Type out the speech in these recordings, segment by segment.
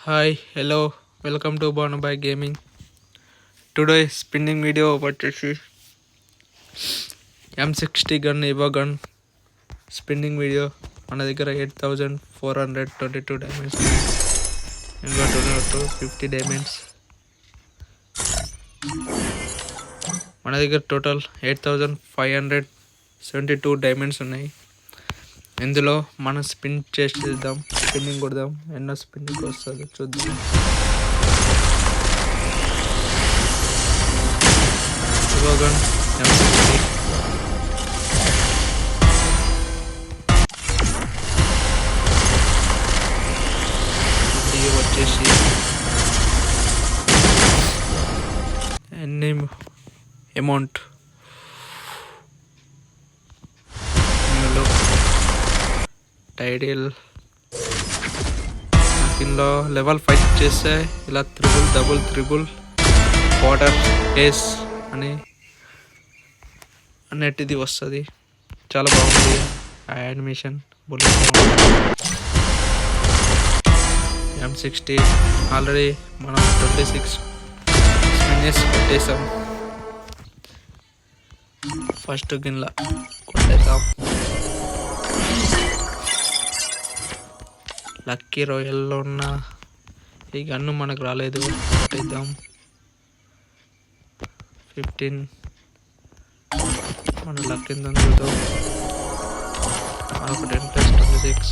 Hi, hello, welcome to Bonaby Gaming. Today spinning video వచ్చేసి M60 gun ఇవో gun spinning video మన దగ్గర 8422 diamonds ఇంకా 250 డైమండ్స్ మన దగ్గర టోటల్ 8572 డైమండ్స్ ఉన్నాయి. ఇందులో మనం స్పిన్ చేద్దాం, స్పిన్నింగ్ కొడదాం, ఎన్నో స్పిన్నింగ్ వస్తుందో చూద్దాం. ఇవోగన్ M60 వచ్చేసి ఎన్ని అమౌంట్ టైడిల్ ఇందులో లెవెల్ 5 చేస్తే ఇలా త్రిబుల్ వాటర్ ఏస్ అని అన్నట్టుది వస్తుంది. చాలా బాగుంది ఆ యానిమేషన్. M60 ఆల్రెడీ మనం 26 మినిట్స్ కొట్టేసాం. ఫస్ట్ గిన్లా కొట్టేద్దాం. లక్కీ రాయల్లో ఉన్న ఈ గన్ను మనకు రాలేదు, కొట్టేద్దాం. 15 మన లక్ ఎంత చూద్దాం. మనకు 10 + 26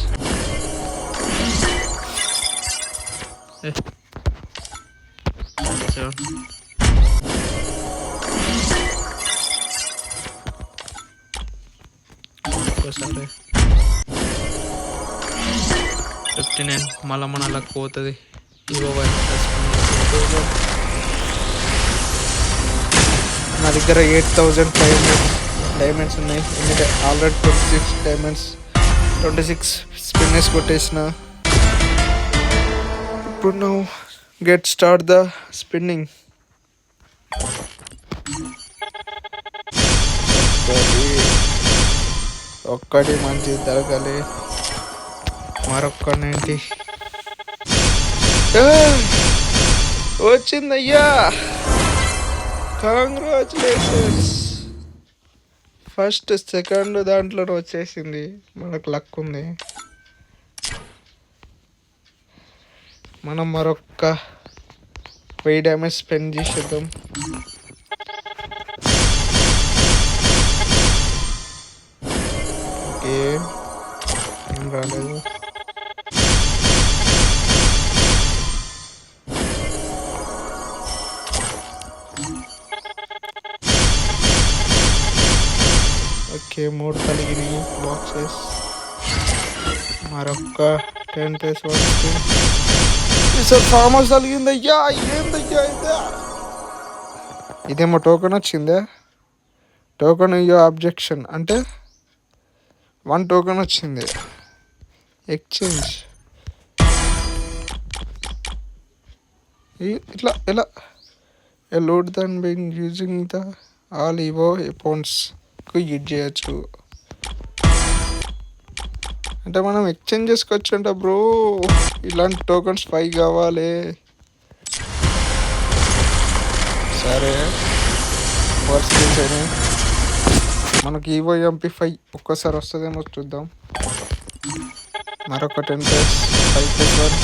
ఒక్కసారి 59 మళ్ళీ మన లక్ పోతుంది. నా దగ్గర 8500 డైమండ్స్ ఉన్నాయి. ఎందుకంటే ఆల్రెడీ 26 డైమండ్స్ 26 స్పిన్నర్స్ కొట్టేసిన. ఇప్పుడు నువ్వు గెట్ స్టార్ట్ ద స్పిన్నింగ్. ఒక్కటి మంచి దొరకాలి. మరొక్కనేంటి వచ్చిందయ్యా, కంగ్రాచులేషన్స్. ఫస్ట్ సెకండ్ దాంట్లో వచ్చేసింది. మనకు లక్ ఉంది. మనం మరొక్క 1000 డ్యామేజ్ స్పెండ్ చేసేద్దాం. ఓకే, ఏం రాలేదు. ఓకే, 3 కలిగినాయి బాక్సెస్. మరొక్క 10 + 1 సార్ ఫామ్ హౌస్ కలిగిందయ్యా. ఏందయ్యా ఇదేమో టోకెన్ వచ్చిందే. టోకెన్ అయ్యో అబ్జెక్షన్ అంటే 1 టోకెన్ వచ్చింది. ఎక్స్చేంజ్ ఇట్లా ఎలా load than being using the all ఇవో అకౌంట్స్కు యూజ్ చేయొచ్చు. అంటే మనం ఎక్స్చేంజ్ చేసుకోవచ్చు అంట బ్రో. ఇలాంటి టోకెన్స్ 5 కావాలి. సరే, ఫస్ట్ అయినాయి. మనకి ఈవో MP5 ఒక్కసారి వస్తుందేమో చూద్దాం. మరొక 10 + 5 + 1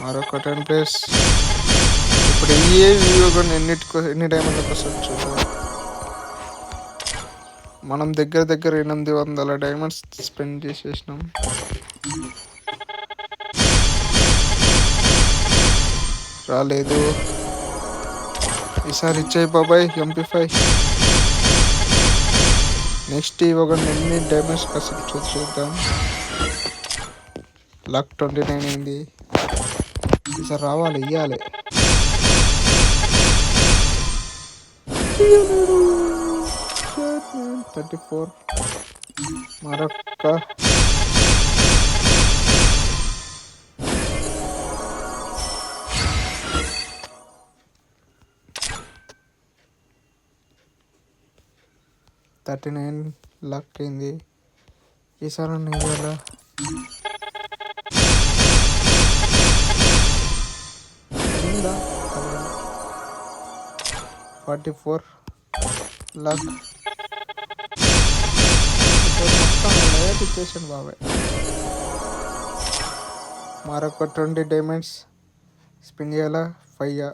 మరొక 10 +. ఇప్పుడు ఏ వీడియో కానీ ఎన్ని డైమండ్లకు వస్తుంది చూద్దాం. మనం దగ్గర 800 డైమండ్స్ స్పెండ్ చేసేసినాం. రాలేదు. ఈసారి ఇచ్చాయి బాబాయ్ MP5. నెక్స్ట్ ఒక ఎన్ని డైమండ్స్ కసెప్ట్ చూద్దాం. లక్ 29 అయింది. ఈసారి రావాలి, ఇవ్వాలి. 34 మరొక్క 39 లక్ అయింది. ఈసారి ఇవాళ 44 లక్. మొత్తం లైట్ ఇచ్చేసాను బాబాయ్. మరొక 20 డైమండ్స్ స్పిన్ చేయాలా. 5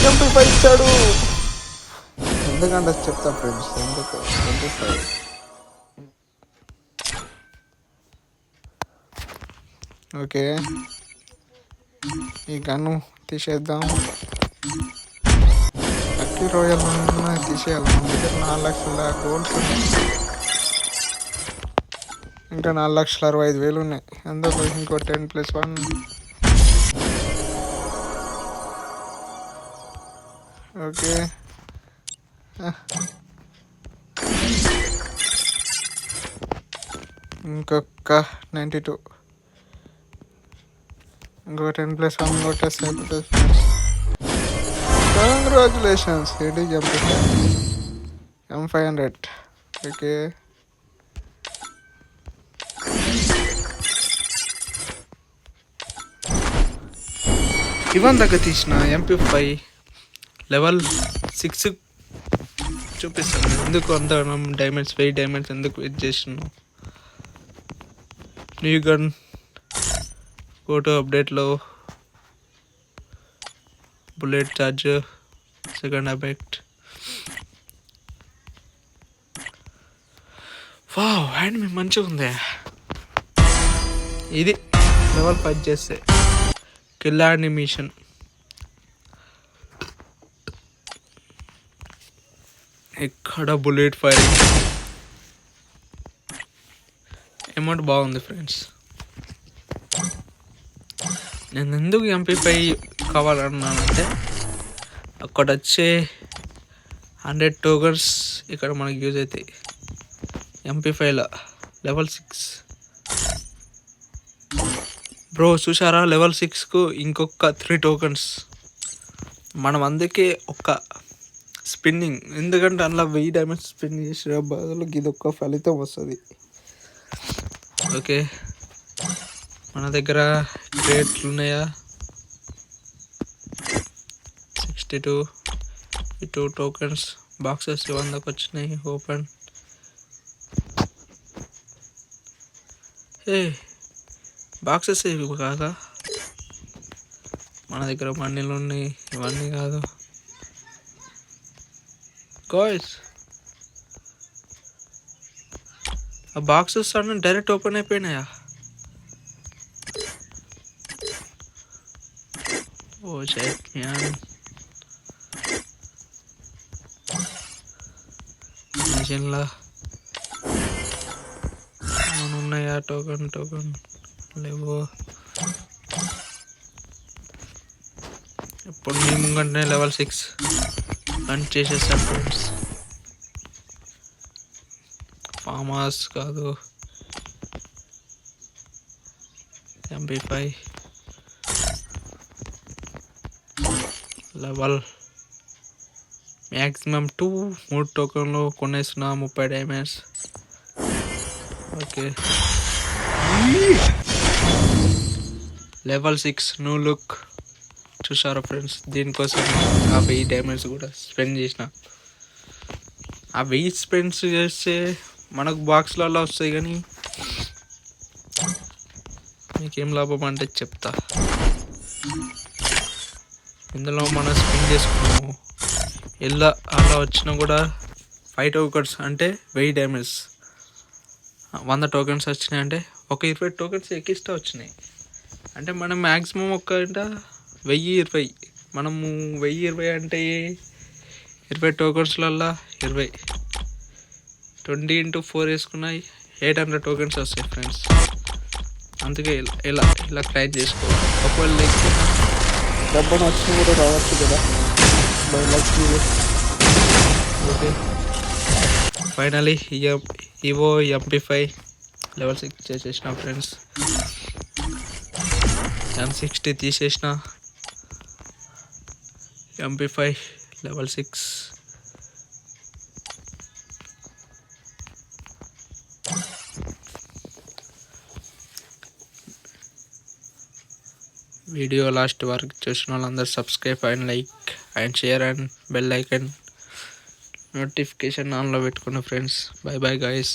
25 ఇచ్చాడు. ఎందుకంటే చెప్తా ఫ్రెండ్స్, ఎందుకు 25. ఓకే, ఈ గన్ను తీసేద్దాం. లక్కీ రాయల్ తీసేయాలి. మన దగ్గర 4 లక్షల గోల్డ్స్ ఉన్నాయి, ఇంకా 4,65,000 ఉన్నాయి. అందులో ఇంకో 10+1. ఓకే, ఇంకొక 92, ఇంకో 10+1 కొట్టేస్తే అయిపోతుంది ఫ్రెండ్స్. కంగ్రాచులేషన్స్. ఏంటి M500. ఓకే, ఇవన్ దగ్గర తీసిన MP5 లెవెల్ 6 చూపిస్తాను. ఎందుకు అంత డైమండ్స్ 1000 డైమండ్స్ ఎందుకు వెయిట్ చేస్తున్నావు? న్యూ గన్ ఫోటో అప్డేట్లో bullet charger second effect. Wow, hand మీ మంచిగా ఉంది. ఇది లెవెల్ 5 చేస్తే కిల్ యానిమేషన్. ఇక్కడ బుల్లెట్ ఫైరింగ్ అమౌంట్ బాగుంది ఫ్రెండ్స్. నేను ఎందుకు MP5 కావాలన్నానంటే అక్కడ వచ్చే 100 టోకన్స్ ఇక్కడ మనకి యూజ్ అవుతాయి. MP5లో లెవెల్ 6 బ్రో చూసారా? లెవెల్ 6కు ఇంకొక 3 టోకన్స్. మనం అందుకే ఒక స్పిన్నింగ్, ఎందుకంటే అందులో 1000 డైమండ్స్ స్పిన్ చేసిన బదులు ఇది ఒక్క ఫలితం వస్తుంది. ఓకే, మన దగ్గర క్రేట్లు ఉన్నాయా? 62 ఈ 2 టోకన్స్ బాక్సెస్ 100కి వచ్చినాయి. ఓపెన్. బాక్సెస్ ఇవి కాదా? మన దగ్గర మనీలు ఉన్నాయి, ఇవన్నీ కాదు గాయ్స్. ఆ బాక్సెస్ అన్నీ డైరెక్ట్ ఓపెన్ అయిపోయినాయా? Oh shit man. మిషన్లా ఉన్నాయా? టోకన్ లేవు. ఇప్పుడు మీ ముంగంటే లెవెల్ 6 రన్ చేసేసాం ఫ్రెండ్స్. ఫామ్ హౌస్ కాదు, MP5 level maximum 3 టోకన్లు కొనేసిన 30 diamonds. Okay, level 6 new look చూసారా ఫ్రెండ్స్? దీనికోసం ఆ 1000 డైమండ్స్ కూడా స్పెండ్ చేసిన. ఆ 1000 స్పెండ్ చేస్తే మనకు బాక్స్లలో వస్తాయి, కానీ మీకేం లాభం అంటే చెప్తా. ఇందులో మనం స్పెండ్ చేసుకున్నాము, ఇలా అలా వచ్చినా కూడా 5 టోకన్స్ అంటే 1000 డైమండ్స్. 100 టోకన్స్ వచ్చినాయి అంటే ఒక 20 టోకన్స్ ఎక్కిస్ట్రా వచ్చినాయి. అంటే మనం మ్యాక్సిమం ఒక 1020. మనము 1020 అంటే 20 టోకన్స్లల్లో 20 20 × 4 వేసుకున్నాయి 800 టోకన్స్ వస్తాయి ఫ్రెండ్స్. అందుకే ఇలా క్లైమ్ చేసుకోవాలి. ఒకవేళ లేకపోతే డబ్బును వచ్చి కూడా రావచ్చు కదా. ఓకే, ఫైనలీ ఇవో MP5 లెవెల్ 6 చేసేసిన ఫ్రెండ్స్. M60 తీసేసిన. MP5 level 6. వీడియో లాస్ట్ వరకు చూసిన వాళ్ళందరూ subscribe and like and share and bell icon notification ఆన్లో పెట్టుకున్న ఫ్రెండ్స్. By bye guys.